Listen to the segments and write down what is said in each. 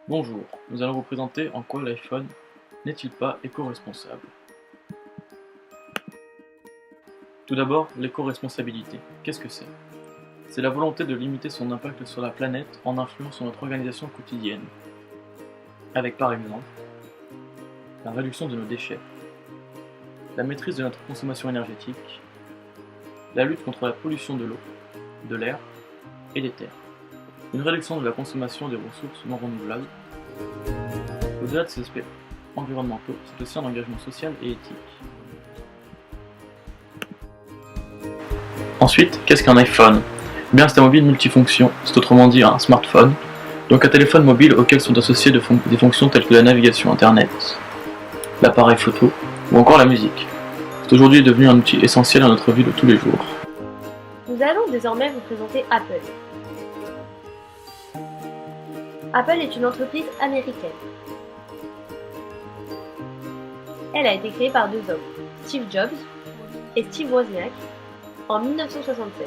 Bonjour, nous allons vous présenter en quoi l'iPhone n'est-il pas éco-responsable. Tout d'abord, l'éco-responsabilité. Qu'est-ce que c'est? C'est la volonté de limiter son impact sur la planète en influant sur notre organisation quotidienne, avec par exemple la réduction de nos déchets, la maîtrise de notre consommation énergétique, la lutte contre la pollution de l'eau, de l'air et des terres, une réduction de la consommation des ressources non renouvelables. Au-delà de ces aspects environnementaux, c'est aussi un engagement social et éthique. Ensuite, qu'est-ce qu'un iPhone? Bien, c'est un mobile multifonction, c'est autrement dit un smartphone, donc un téléphone mobile auquel sont associées des fonctions telles que la navigation internet, l'appareil photo ou encore la musique. C'est aujourd'hui devenu un outil essentiel à notre vie de tous les jours. Nous allons désormais vous présenter Apple. Apple est une entreprise américaine. Elle a été créée par deux hommes, Steve Jobs et Steve Wozniak, en 1976.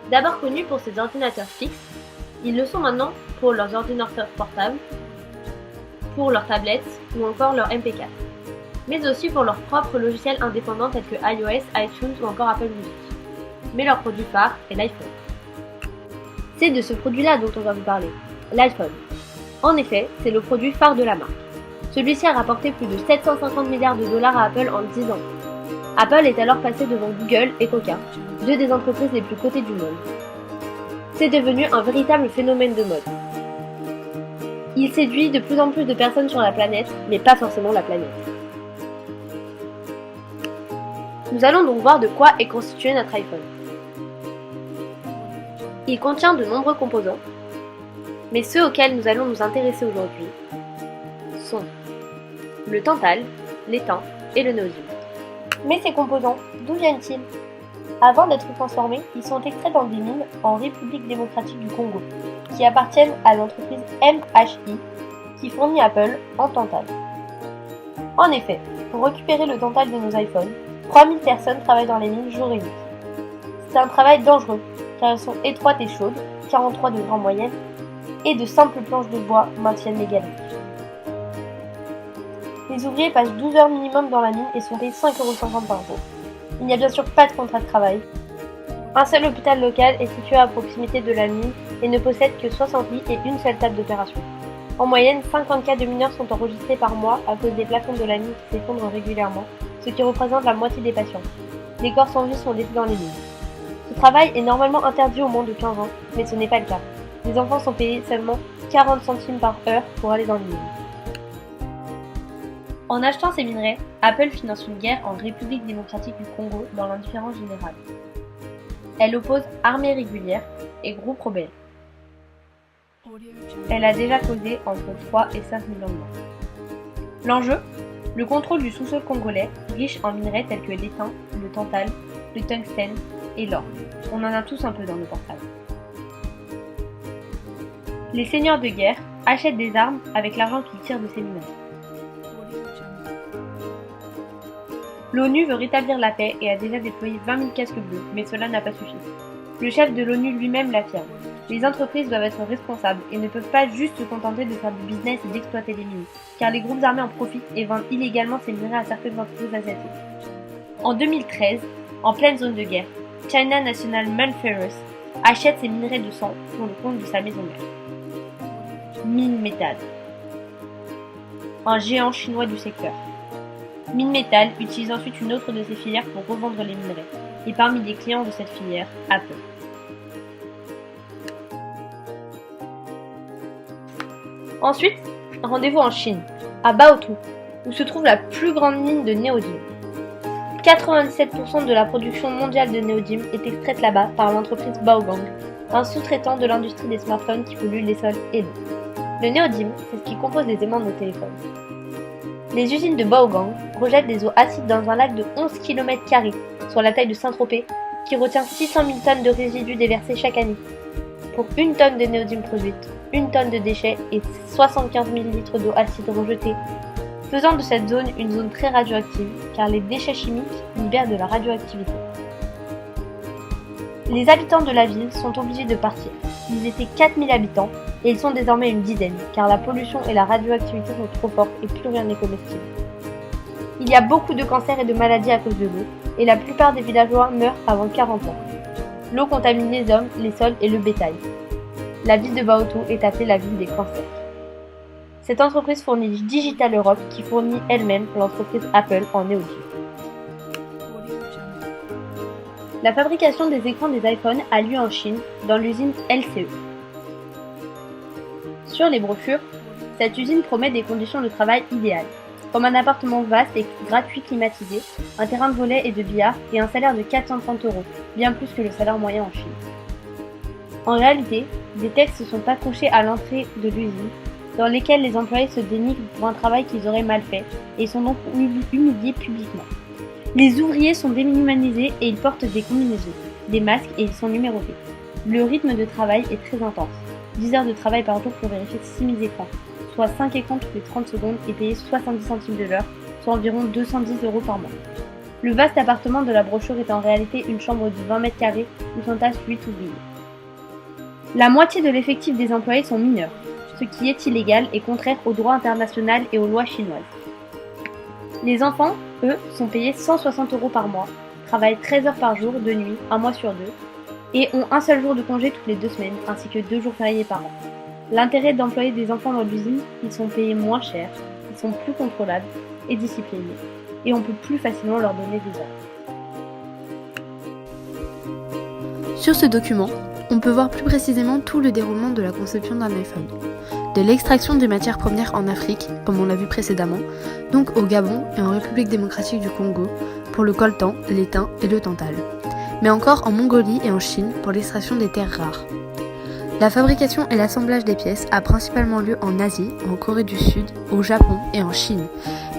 D'abord connus pour ses ordinateurs fixes, ils le sont maintenant pour leurs ordinateurs portables, pour leurs tablettes ou encore leur MP4, mais aussi pour leurs propres logiciels indépendants tels que iOS, iTunes ou encore Apple Music. Mais leur produit phare est l'iPhone. C'est de ce produit-là dont on va vous parler, l'iPhone. En effet, c'est le produit phare de la marque. Celui-ci a rapporté plus de 750 milliards de dollars à Apple en 10 ans. Apple est alors passé devant Google et Coca, deux des entreprises les plus cotées du monde. C'est devenu un véritable phénomène de mode. Il séduit de plus en plus de personnes sur la planète, mais pas forcément la planète. Nous allons donc voir de quoi est constitué notre iPhone. Il contient de nombreux composants, mais ceux auxquels nous allons nous intéresser aujourd'hui sont le tantal, l'étain et le néodyme. Mais ces composants, d'où viennent-ils? Avant d'être transformés, ils sont extraits dans des mines en République démocratique du Congo, qui appartiennent à l'entreprise MHI, qui fournit Apple en tantal. En effet, pour récupérer le tantal de nos iPhones, 3000 personnes travaillent dans les mines jour et nuit. C'est un travail dangereux, car elles sont étroites et chaudes, 43 degrés en moyenne, et de simples planches de bois maintiennent les galeries. Les ouvriers passent 12 heures minimum dans la mine et sont payés 5,50 € par jour. Il n'y a bien sûr pas de contrat de travail. Un seul hôpital local est situé à proximité de la mine et ne possède que 60 lits et une seule table d'opération. En moyenne, 50 cas de mineurs sont enregistrés par mois à cause des plafonds de la mine qui s'effondrent régulièrement, ce qui représente la moitié des patients. Les corps sans vie sont laissés dans les mines. Ce travail est normalement interdit aux moins de 15 ans, mais ce n'est pas le cas. Les enfants sont payés seulement 40 centimes par heure pour aller dans les mines. En achetant ces minerais, Apple finance une guerre en République démocratique du Congo dans l'indifférence générale. Elle oppose armée régulière et groupes rebelles. Elle a déjà causé entre 3 et 5 millions de morts. L'enjeu? Le contrôle du sous-sol congolais, riche en minerais tels que l'étain, le tantal, le tungstène et l'or. On en a tous un peu dans nos portables. Les seigneurs de guerre achètent des armes avec l'argent qu'ils tirent de ces minerais. L'ONU veut rétablir la paix et a déjà déployé 20 000 casques bleus, mais cela n'a pas suffi. Le chef de l'ONU lui-même l'affirme. Les entreprises doivent être responsables et ne peuvent pas juste se contenter de faire du business et d'exploiter les mines, car les groupes armés en profitent et vendent illégalement ces minerais à certaines entreprises asiatiques. En 2013, en pleine zone de guerre, China National Mine Ferrous achète ces minerais de sang pour le compte de sa maison mère. Minmetal, un géant chinois du secteur. Minmetal utilise ensuite une autre de ses filières pour revendre les minerais, et parmi les clients de cette filière, Apple. Ensuite, rendez-vous en Chine, à Baotou, où se trouve la plus grande mine de néodyme. 97% de la production mondiale de néodyme est extraite là-bas par l'entreprise Baogang, un sous-traitant de l'industrie des smartphones qui pollue les sols et l'eau. Le néodyme, c'est ce qui compose les aimants de nos téléphones. Les usines de Baogang rejettent des eaux acides dans un lac de 11 km², soit la taille de Saint-Tropez, qui retient 600 000 tonnes de résidus déversés chaque année. Pour 1 tonne de néodyme produite, 1 tonne de déchets et 75 000 litres d'eau acide rejetée, faisant de cette zone une zone très radioactive, car les déchets chimiques libèrent de la radioactivité. Les habitants de la ville sont obligés de partir, Ils étaient 4000 habitants et ils sont désormais une dizaine, car la pollution et la radioactivité sont trop fortes et plus rien n'est comestible. Il y a beaucoup de cancers et de maladies à cause de l'eau, et la plupart des villageois meurent avant 40 ans. L'eau contamine les hommes, les sols et le bétail. La ville de Baotou est appelée la ville des cancers. Cette entreprise fournit Digital Europe qui fournit elle-même l'entreprise Apple en est au-dessus. La fabrication des écrans des iPhones a lieu en Chine, dans l'usine LCE. Sur les brochures, cette usine promet des conditions de travail idéales, comme un appartement vaste et gratuit climatisé, un terrain de volley et de billard et un salaire de 430 €, bien plus que le salaire moyen en Chine. En réalité, des textes sont accrochés à l'entrée de l'usine, dans lesquels les employés se dénigrent pour un travail qu'ils auraient mal fait et sont donc humiliés publiquement. Les ouvriers sont déshumanisés et ils portent des combinaisons, des masques et ils sont numérotés. Le rythme de travail est très intense. 10 heures de travail par jour pour vérifier 6000 écrans, soit 5 écrans toutes les 30 secondes et payés 70 centimes de l'heure, soit environ 210 € par mois. Le vaste appartement de la brochure est en réalité une chambre de 20 mètres carrés où s'entassent 8 ouvriers. La moitié de l'effectif des employés sont mineurs, ce qui est illégal et contraire au droit international et aux lois chinoises. Les enfants, eux, sont payés 160 € par mois, travaillent 13 heures par jour de nuit, un mois sur deux, et ont un seul jour de congé toutes les 2 semaines, ainsi que 2 jours fériés par an. L'intérêt d'employer des enfants dans l'usine, ils sont payés moins cher, ils sont plus contrôlables et disciplinés, et on peut plus facilement leur donner des ordres. Sur ce document, on peut voir plus précisément tout le déroulement de la conception d'un iPhone. De l'extraction des matières premières en Afrique, comme on l'a vu précédemment, donc au Gabon et en République démocratique du Congo, pour le coltan, l'étain et le tantale, mais encore en Mongolie et en Chine pour l'extraction des terres rares. La fabrication et l'assemblage des pièces a principalement lieu en Asie, en Corée du Sud, au Japon et en Chine,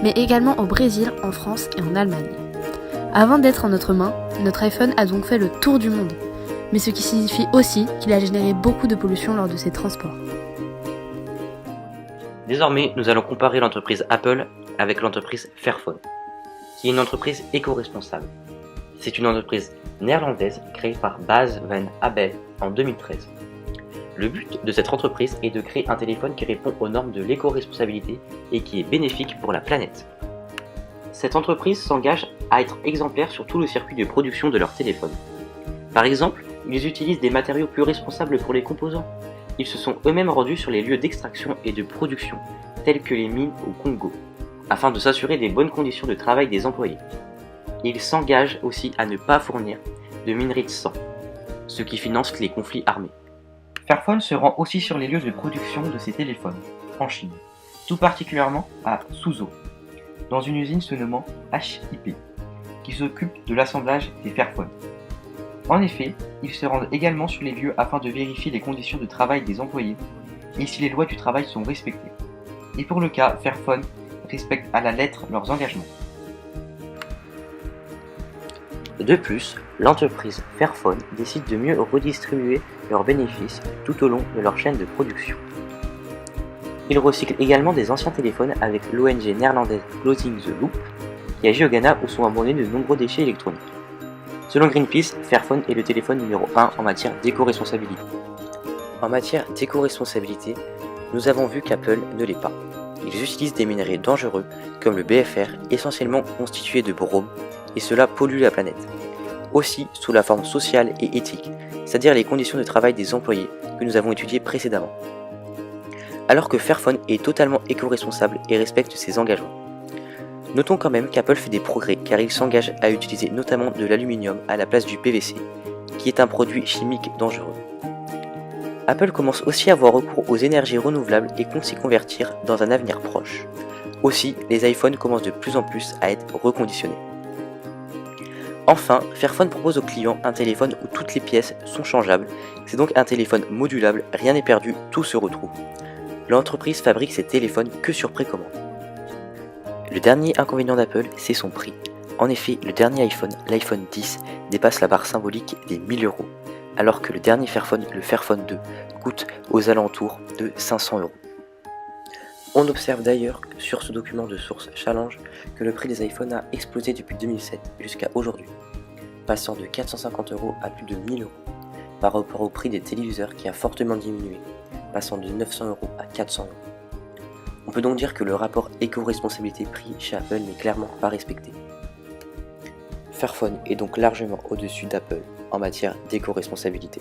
mais également au Brésil, en France et en Allemagne. Avant d'être en notre main, notre iPhone a donc fait le tour du monde, mais ce qui signifie aussi qu'il a généré beaucoup de pollution lors de ses transports. Désormais, nous allons comparer l'entreprise Apple avec l'entreprise Fairphone, qui est une entreprise éco-responsable. C'est une entreprise néerlandaise créée par Bas van Abel en 2013. Le but de cette entreprise est de créer un téléphone qui répond aux normes de l'éco-responsabilité et qui est bénéfique pour la planète. Cette entreprise s'engage à être exemplaire sur tout le circuit de production de leur téléphone. Par exemple, ils utilisent des matériaux plus responsables pour les composants. Ils se sont eux-mêmes rendus sur les lieux d'extraction et de production, tels que les mines au Congo, afin de s'assurer des bonnes conditions de travail des employés. Ils s'engagent aussi à ne pas fournir de minerai de sang, ce qui finance les conflits armés. Fairphone se rend aussi sur les lieux de production de ces téléphones, en Chine, tout particulièrement à Suzhou, dans une usine se nommant HIP, qui s'occupe de l'assemblage des Fairphones. En effet, ils se rendent également sur les lieux afin de vérifier les conditions de travail des employés et si les lois du travail sont respectées. Et pour le cas, Fairphone respecte à la lettre leurs engagements. De plus, l'entreprise Fairphone décide de mieux redistribuer leurs bénéfices tout au long de leur chaîne de production. Ils recyclent également des anciens téléphones avec l'ONG néerlandaise Closing the Loop, qui agit au Ghana où sont abandonnés de nombreux déchets électroniques. Selon Greenpeace, Fairphone est le téléphone numéro 1 en matière d'éco-responsabilité. En matière d'éco-responsabilité, nous avons vu qu'Apple ne l'est pas. Ils utilisent des minerais dangereux comme le BFR, essentiellement constitué de brome, et cela pollue la planète. Aussi sous la forme sociale et éthique, c'est-à-dire les conditions de travail des employés que nous avons étudiées précédemment. Alors que Fairphone est totalement éco-responsable et respecte ses engagements. Notons quand même qu'Apple fait des progrès car il s'engage à utiliser notamment de l'aluminium à la place du PVC, qui est un produit chimique dangereux. Apple commence aussi à avoir recours aux énergies renouvelables et compte s'y convertir dans un avenir proche. Aussi, les iPhones commencent de plus en plus à être reconditionnés. Enfin, Fairphone propose aux clients un téléphone où toutes les pièces sont changeables, c'est donc un téléphone modulable, rien n'est perdu, tout se retrouve. L'entreprise fabrique ses téléphones que sur précommande. Le dernier inconvénient d'Apple, c'est son prix. En effet, le dernier iPhone, l'iPhone 10, dépasse la barre symbolique des 1000 €, alors que le dernier Fairphone, le Fairphone 2, coûte aux alentours de 500 €. On observe d'ailleurs sur ce document de source Challenge que le prix des iPhones a explosé depuis 2007 jusqu'à aujourd'hui, passant de 450 € à plus de 1000 €. par rapport au prix des téléviseurs qui a fortement diminué, passant de 900 € à 400 €. On peut donc dire que le rapport éco-responsabilité-prix chez Apple n'est clairement pas respecté. Fairphone est donc largement au-dessus d'Apple en matière d'éco-responsabilité.